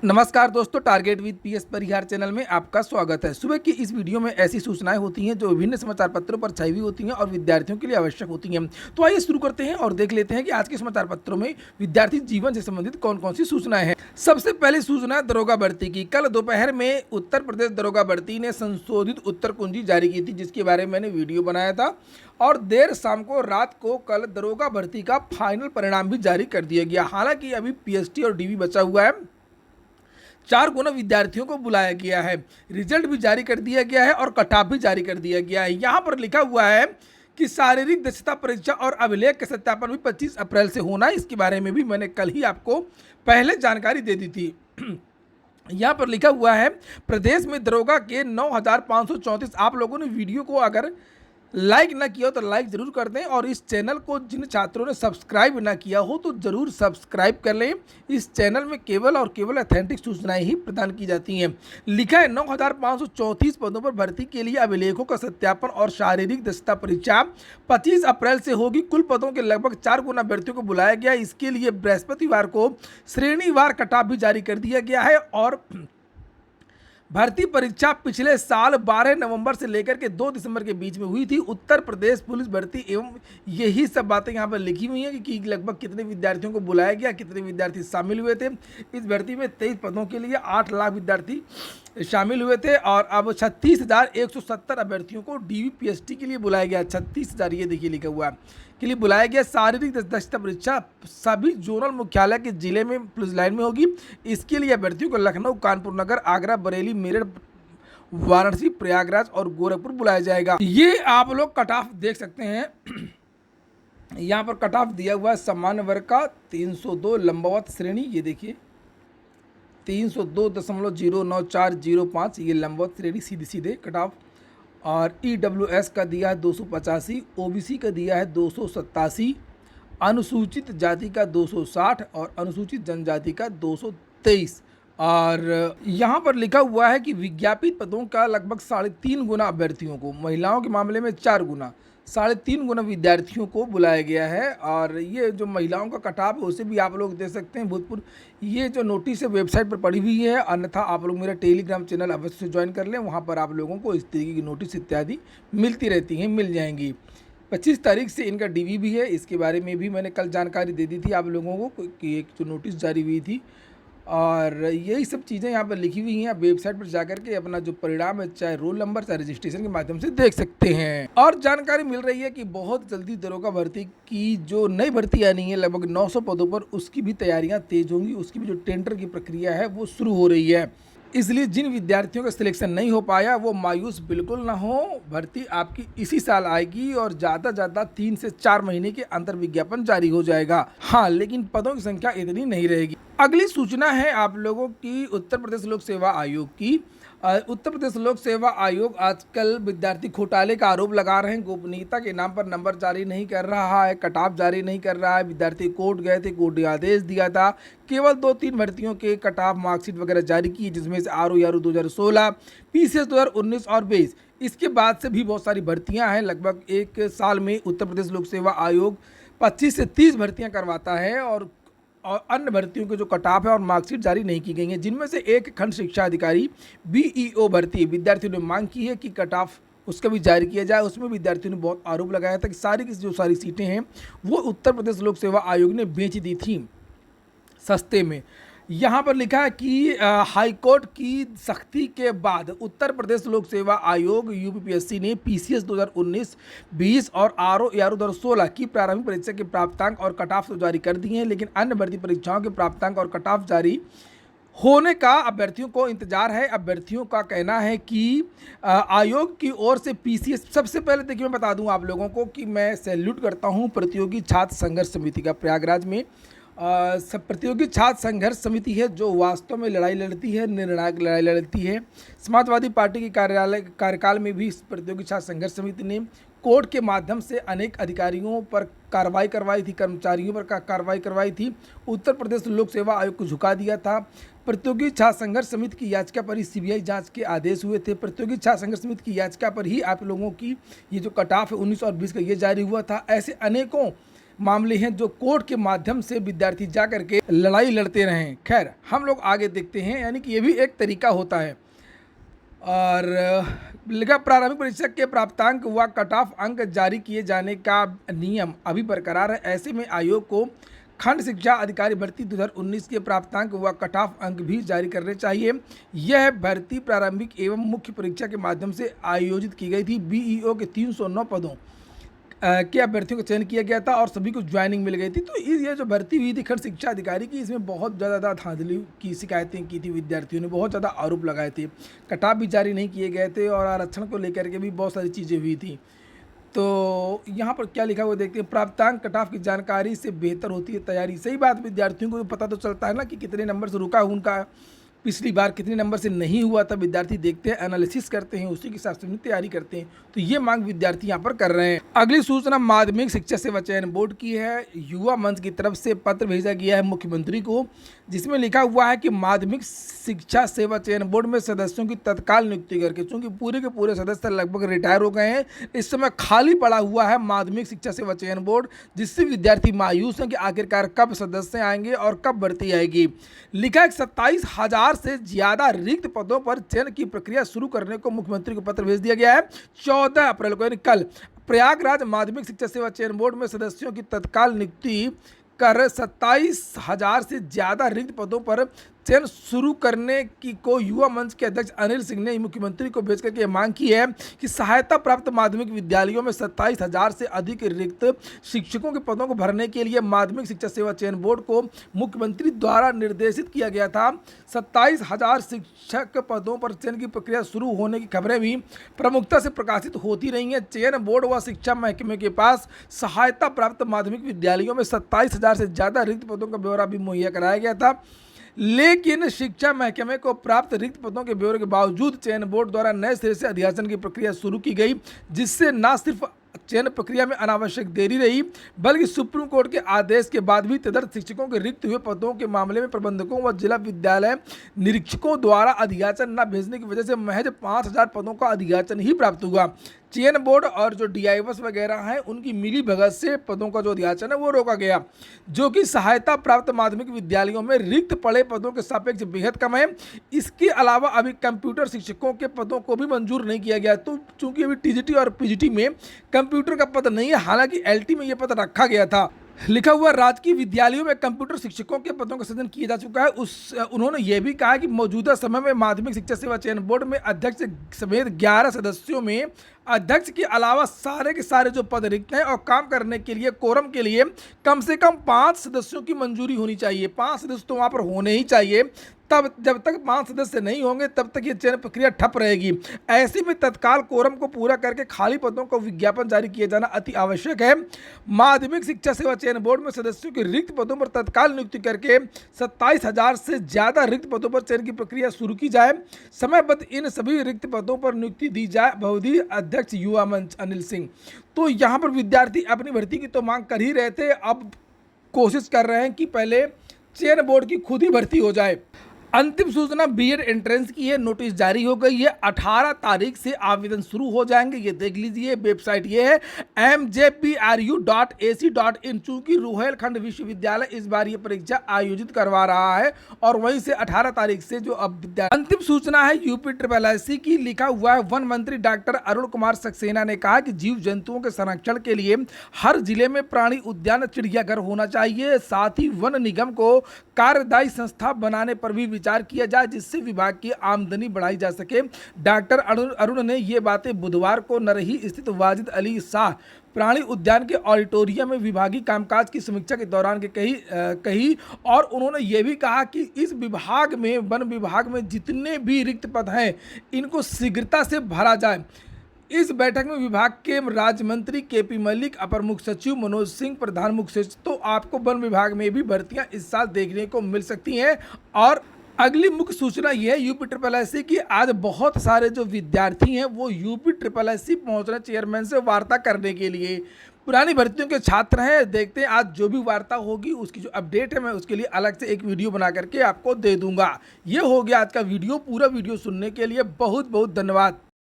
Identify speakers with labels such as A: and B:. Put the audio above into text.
A: नमस्कार दोस्तों, target with PS Parihar channel में आपका स्वागत है। सुबह की इस वीडियो में ऐसी सूचनाएं होती हैं जो विभिन्न समाचार पत्रों पर छाई हुई होती हैं और विद्यार्थियों के लिए आवश्यक होती हैं। तो आइए शुरू करते हैं और देख लेते हैं कि आज के समाचार पत्रों में विद्यार्थी जीवन से संबंधित कौन कौन सी सूचनाएं हैं। सबसे पहले सूचना दरोगा भर्ती की। कल दोपहर में उत्तर प्रदेश दरोगा भर्ती ने संशोधित उत्तर कुंजी जारी की थी, जिसके बारे में मैंने वीडियो बनाया था। और देर शाम को रात को कल दरोगा भर्ती का फाइनल परिणाम भी जारी कर दिया गया। हालांकि अभी पीएसटी और डीवी बचा हुआ है। 4 गुना विद्यार्थियों को बुलाया गया है, रिजल्ट भी जारी कर दिया गया है और कट ऑफ भी जारी कर दिया गया है। यहाँ पर लिखा हुआ है कि शारीरिक दक्षता परीक्षा और अभिलेख का सत्यापन भी 25 अप्रैल से होना है। इसके बारे में भी मैंने कल ही आपको पहले जानकारी दे दी थी। यहाँ पर लिखा हुआ है प्रदेश में दरोगा के 9,534। आप लोगों ने वीडियो को अगर लाइक ना किया हो तो लाइक जरूर कर दें, और इस चैनल को जिन छात्रों ने सब्सक्राइब ना किया हो तो जरूर सब्सक्राइब कर लें। इस चैनल में केवल और केवल ऑथेंटिक सूचनाएं ही प्रदान की जाती हैं। लिखा है 9,534 पदों पर भर्ती के लिए अभिलेखों का सत्यापन और शारीरिक दक्षता परीक्षा 25 अप्रैल से होगी। कुल पदों के लगभग 4 गुना अभ्यर्थियों को बुलाया गया। इसके लिए बृहस्पतिवार को श्रेणीवार कट ऑफ भी जारी कर दिया गया है। और भर्ती परीक्षा पिछले साल 12 नवंबर से लेकर के 2 दिसंबर के बीच में हुई थी। उत्तर प्रदेश पुलिस भर्ती एवं यही सब बातें यहाँ पर लिखी हुई हैं कि लगभग कितने विद्यार्थियों को बुलाया गया, कितने विद्यार्थी शामिल हुए थे। इस भर्ती में 23 पदों के लिए 8 लाख विद्यार्थी शामिल हुए थे। और अब 36,170 अभ्यर्थियों को डीवीपीएसटी के लिए बुलाया गया। 36,000 ये देखिए लिखा हुआ है के लिए बुलाया गया। शारीरिक दक्षता परीक्षा सभी जोनल मुख्यालय के जिले में पुलिस लाइन में होगी। इसके लिए अभ्यर्थियों को लखनऊ, कानपुर नगर, आगरा, बरेली, मेरठ, वाराणसी, प्रयागराज और गोरखपुर बुलाया जाएगा। ये आप लोग कट ऑफ देख सकते हैं। यहाँ पर कट ऑफ दिया हुआ है सामान्य वर्ग का 302 लंबावत श्रेणी, ये देखिए 302.09405 ये लंबावत श्रेणी सीधे सीधे कट ऑफ। और ईडब्ल्यूएस का दिया है 285, ओबीसी का दिया है 287, अनुसूचित जाति का 260 और अनुसूचित जनजाति का 223। और यहाँ पर लिखा हुआ है कि विज्ञापित पदों का लगभग 3.5 गुना अभ्यर्थियों को, महिलाओं के मामले में 4 गुना, 3.5 गुना विद्यार्थियों को बुलाया गया है। और ये जो महिलाओं का कटाव है उसे भी आप लोग देख सकते हैं भूतपूर्व। ये जो नोटिस है वेबसाइट पर पड़ी हुई है, अन्यथा आप लोग मेरा टेलीग्राम चैनल अवश्य से ज्वाइन कर लें। वहाँ पर आप लोगों को इस तरीके की नोटिस इत्यादि मिलती रहती हैं, मिल जाएंगी। 25 तारीख से इनका डीवी भी है। इसके बारे में भी मैंने कल जानकारी दे दी थी आप लोगों को कि एक जो नोटिस जारी हुई थी। और यही सब चीज़ें यहाँ पर लिखी हुई हैं। आप वेबसाइट पर जाकर के अपना जो परिणाम है, चाहे रोल नंबर चाहे रजिस्ट्रेशन के माध्यम से देख सकते हैं। और जानकारी मिल रही है कि बहुत जल्दी दरोगा भर्ती की जो नई भर्ती आनी है लगभग 900 पदों पर, उसकी भी तैयारियां तेज होंगी। उसकी भी जो टेंडर की प्रक्रिया है वो शुरू हो रही है। इसलिए जिन विद्यार्थियों का सिलेक्शन नहीं हो पाया वो मायूस बिल्कुल ना हो। भर्ती आपकी इसी साल आएगी और ज़्यादा 3 से 4 महीने के अंतर विज्ञापन जारी हो जाएगा। हाँ, लेकिन पदों की संख्या इतनी नहीं रहेगी। अगली सूचना है आप लोगों की उत्तर प्रदेश लोक सेवा आयोग की। उत्तर प्रदेश लोक सेवा आयोग आजकल विद्यार्थी घोटाले का आरोप लगा रहे हैं। गोपनीयता के नाम पर नंबर जारी नहीं कर रहा है, कट ऑफ जारी नहीं कर रहा है। विद्यार्थी कोर्ट गए थे, कोर्ट ने आदेश दिया था। केवल 2-3 भर्तियों के कट ऑफ मार्कशीट वगैरह जारी की, जिसमें से आरओ 2016, पीसीएस 2019 और 20। इसके बाद से भी बहुत सारी भर्तियाँ हैं। लगभग एक साल में उत्तर प्रदेश लोक सेवा आयोग 25 से 30 भर्तियाँ करवाता है। और अन्य भर्तियों के जो कट ऑफ है और मार्कशीट जारी नहीं की गई हैं, जिनमें से एक खंड शिक्षा अधिकारी बीईओ भर्ती विद्यार्थियों ने मांग की है कि कट ऑफ उसका भी जारी किया जाए। उसमें विद्यार्थियों ने बहुत आरोप लगाया था कि सारी की जो सारी सीटें हैं वो उत्तर प्रदेश लोक सेवा आयोग ने बेच दी थी सस्ते में। यहाँ पर लिखा है कि हाईकोर्ट की सख्ती के बाद उत्तर प्रदेश लोक सेवा आयोग यूपीपीएससी ने पीसीएस 2019, 20 और आरओ 2016 की प्रारंभिक परीक्षा के प्राप्तांक और कट ऑफ तो जारी कर दिए हैं, लेकिन अन्य भर्ती परीक्षाओं के प्राप्तांक और कट ऑफ जारी होने का अभ्यर्थियों को इंतजार है। अभ्यर्थियों का कहना है कि आयोग की ओर से पीसीएस, सबसे पहले देखिए मैं बता दूं आप लोगों को कि मैं सैल्यूट करता हूं प्रतियोगी छात्र संघर्ष समिति का। प्रयागराज में प्रतियोगी छात्र संघर्ष समिति है जो वास्तव में लड़ाई लड़ती है, निर्णायक लड़ाई लड़ती है। समाजवादी पार्टी के कार्यकाल में भी इस प्रतियोगी छात्र संघर्ष समिति ने कोर्ट के माध्यम से अनेक अधिकारियों पर कार्रवाई करवाई थी, कर्मचारियों पर कार्रवाई करवाई थी। उत्तर प्रदेश लोक सेवा आयोग को झुका दिया था। प्रतियोगी छात्र संघर्ष समिति की याचिका पर ही सीबीआई जांच के आदेश हुए थे। प्रतियोगी छात्र संघर्ष समिति की याचिका पर ही आप लोगों की ये जो कट ऑफ है 19 और 20 का ये जारी हुआ था। ऐसे अनेकों मामले हैं जो कोर्ट के माध्यम से विद्यार्थी जा करके लड़ाई लड़ते रहें। खैर, हम लोग आगे देखते हैं, यानी कि ये भी एक तरीका होता है। और लिखा, प्रारंभिक परीक्षा के प्राप्तांक व कट ऑफ अंक जारी किए जाने का नियम अभी बरकरार है। ऐसे में आयोग को खंड शिक्षा अधिकारी भर्ती 2019 के प्राप्तांक व कट ऑफ अंक भी जारी करने चाहिए। यह भर्ती प्रारंभिक एवं मुख्य परीक्षा के माध्यम से आयोजित की गई थी। बीईओ के 309 पदों के अभ्यर्थियों का चयन किया गया था और सभी को ज्वाइनिंग मिल गई थी। तो ये जो भर्ती हुई थी खंड शिक्षा अधिकारी की, इसमें बहुत ज़्यादा धांधली की शिकायतें की थी, विद्यार्थियों ने बहुत ज़्यादा आरोप लगाए थे। कटाफ भी जारी नहीं किए गए थे और आरक्षण को लेकर के भी बहुत सारी चीज़ें हुई थी। तो यहाँ पर क्या लिखा हुआ देखते हैं, प्राप्तांक कटाफ की जानकारी से बेहतर होती है तैयारी। सही बात, विद्यार्थियों को पता तो चलता है ना कि कितने नंबर से रुका उनका, पिछली बार कितने नंबर से नहीं हुआ था। विद्यार्थी देखते हैं, एनालिसिस करते हैं, उसी के हिसाब से तैयारी करते हैं। तो ये मांग विद्यार्थी यहाँ पर कर रहे हैं। अगली सूचना माध्यमिक शिक्षा सेवा चयन बोर्ड की है। युवा मंच की तरफ से पत्र भेजा गया है मुख्यमंत्री को, जिसमें लिखा हुआ है कि माध्यमिक शिक्षा सेवा चयन बोर्ड में सदस्यों की तत्काल नियुक्ति करके, चूंकि पूरे के पूरे सदस्य लगभग रिटायर हो गए हैं, इस समय खाली पड़ा हुआ है माध्यमिक शिक्षा सेवा चयन बोर्ड, जिससे विद्यार्थी मायूस हैं कि आखिरकार कब सदस्य आएंगे और कब भर्ती आएगी। लिखा है 27,000 से ज्यादा रिक्त पदों पर चयन की प्रक्रिया शुरू करने को मुख्यमंत्री को पत्र भेज दिया गया है। 14 अप्रैल को, यानी कल, प्रयागराज माध्यमिक शिक्षा सेवा चयन बोर्ड में सदस्यों की तत्काल नियुक्ति कर 27,000 से ज्यादा रिक्त पदों पर चयन शुरू करने की को युवा मंच के अध्यक्ष अनिल सिंह ने मुख्यमंत्री को भेज करके मांग की है कि सहायता प्राप्त माध्यमिक विद्यालयों में 27,000 से अधिक रिक्त शिक्षकों के पदों को भरने के लिए माध्यमिक शिक्षा सेवा चयन बोर्ड को मुख्यमंत्री द्वारा निर्देशित किया गया था। 27,000 शिक्षक पदों पर चयन की प्रक्रिया शुरू होने की खबरें भी प्रमुखता से प्रकाशित होती रही हैं। चयन बोर्ड व शिक्षा महकमे के पास सहायता प्राप्त माध्यमिक विद्यालयों में 27,000 से ज़्यादा रिक्त पदों का ब्यौरा भी मुहैया कराया गया था, लेकिन शिक्षा महकमे को प्राप्त रिक्त पदों के ब्यौरे के बावजूद चयन बोर्ड द्वारा नए सिरे से अधियाचन की प्रक्रिया शुरू की गई, जिससे न सिर्फ चयन प्रक्रिया में अनावश्यक देरी रही, बल्कि सुप्रीम कोर्ट के आदेश के बाद भी तदर्थ शिक्षकों के रिक्त हुए पदों के मामले में प्रबंधकों व जिला विद्यालय निरीक्षकों द्वारा अधियाचन न भेजने की वजह से महज 5,000 पदों का अधियाचन ही प्राप्त हुआ। चयन बोर्ड और जो डीआईओएस वगैरह हैं, उनकी मिली भगत से पदों का जो अधियाचन है वो रोका गया, जो कि सहायता प्राप्त माध्यमिक विद्यालयों में रिक्त पड़े पदों के सापेक्ष बेहद कम है। इसके अलावा अभी कंप्यूटर शिक्षकों के पदों को भी मंजूर नहीं किया गया। तो चूंकि अभी टीजीटी और पीजीटी में कंप्यूटर का पद नहीं है, हालांकि एलटी में यह पद रखा गया था। लिखा हुआ, राजकीय विद्यालयों में कंप्यूटर शिक्षकों के पदों का सृजन किया जा चुका है। उन्होंने ये भी कहा कि मौजूदा समय में माध्यमिक शिक्षा सेवा चयन बोर्ड में अध्यक्ष समेत 11 सदस्यों में अध्यक्ष के अलावा सारे के सारे जो पद रिक्त हैं और काम करने के लिए कोरम के लिए कम से कम 5 सदस्यों की मंजूरी होनी चाहिए। 5 सदस्य तो वहाँ पर होने ही चाहिए। तब जब तक 5 सदस्य नहीं होंगे तब तक ये चयन प्रक्रिया ठप रहेगी। ऐसे में तत्काल कोरम को पूरा करके खाली पदों को विज्ञापन जारी किया जाना अति आवश्यक है। माध्यमिक शिक्षा सेवा चयन बोर्ड में सदस्यों की रिक्त पदों पर तत्काल नियुक्ति करके 27,000 से ज़्यादा रिक्त पदों पर चयन की प्रक्रिया शुरू की जाए। समयबद्ध इन सभी रिक्त पदों पर नियुक्ति दी जाए। बहुधी अध्यक्ष युवा मंच अनिल सिंह। तो यहाँ पर विद्यार्थी अपनी भर्ती की तो मांग कर ही रहे थे, अब कोशिश कर रहे हैं कि पहले चयन बोर्ड की खुद ही भर्ती हो जाए। अंतिम सूचना बीएड एंट्रेंस की है, नोटिस जारी हो गई है। 18 तारीख से आवेदन शुरू हो जाएंगे। ये देख लीजिए, वेबसाइट ये है mjpru.ac.in। चूंकि रुहेलखंड विश्वविद्यालय इस बार ये परीक्षा आयोजित करवा रहा है और वहीं से 18 तारीख से जो अब अंतिम सूचना है यूपी SSSC की। लिखा हुआ है, वन मंत्री डॉक्टर अरुण कुमार सक्सेना ने कहा कि जीव जंतुओं के संरक्षण के लिए हर जिले में प्राणी उद्यान चिड़ियाघर होना चाहिए। साथ ही वन निगम को कार्यदायी संस्था बनाने पर भी विचार किया जाए, जिससे विभाग की आमदनी बढ़ाई जा सके। डॉक्टर अरुण ने ये बातें बुधवार को नरही स्थित वाजिद अली शाह प्राणी उद्यान के ऑडिटोरियम में विभागीय कामकाज की समीक्षा के दौरान कही और उन्होंने ये भी कहा कि इस विभाग में, वन विभाग में जितने भी रिक्त पद हैं, इनको शीघ्रता से भरा जाए। इस बैठक में विभाग के राज्य मंत्री केपी मलिक, अपर मुख्य सचिव मनोज सिंह, प्रधान मुख्य सचिव, तो आपको वन विभाग में भी भर्तियां इस साल देखने को मिल सकती हैं। और अगली मुख्य सूचना यह है यूपी SSSC की। आज बहुत सारे जो विद्यार्थी हैं वो यूपी SSSC पहुंच रहे चेयरमैन से वार्ता करने के लिए। पुरानी भर्तियों के छात्र हैं, देखते हैं आज जो भी वार्ता होगी उसकी जो अपडेट है मैं उसके लिए अलग से एक वीडियो बना करके आपको दे दूंगा। ये हो गया आज का वीडियो। पूरा वीडियो सुनने के लिए बहुत बहुत धन्यवाद।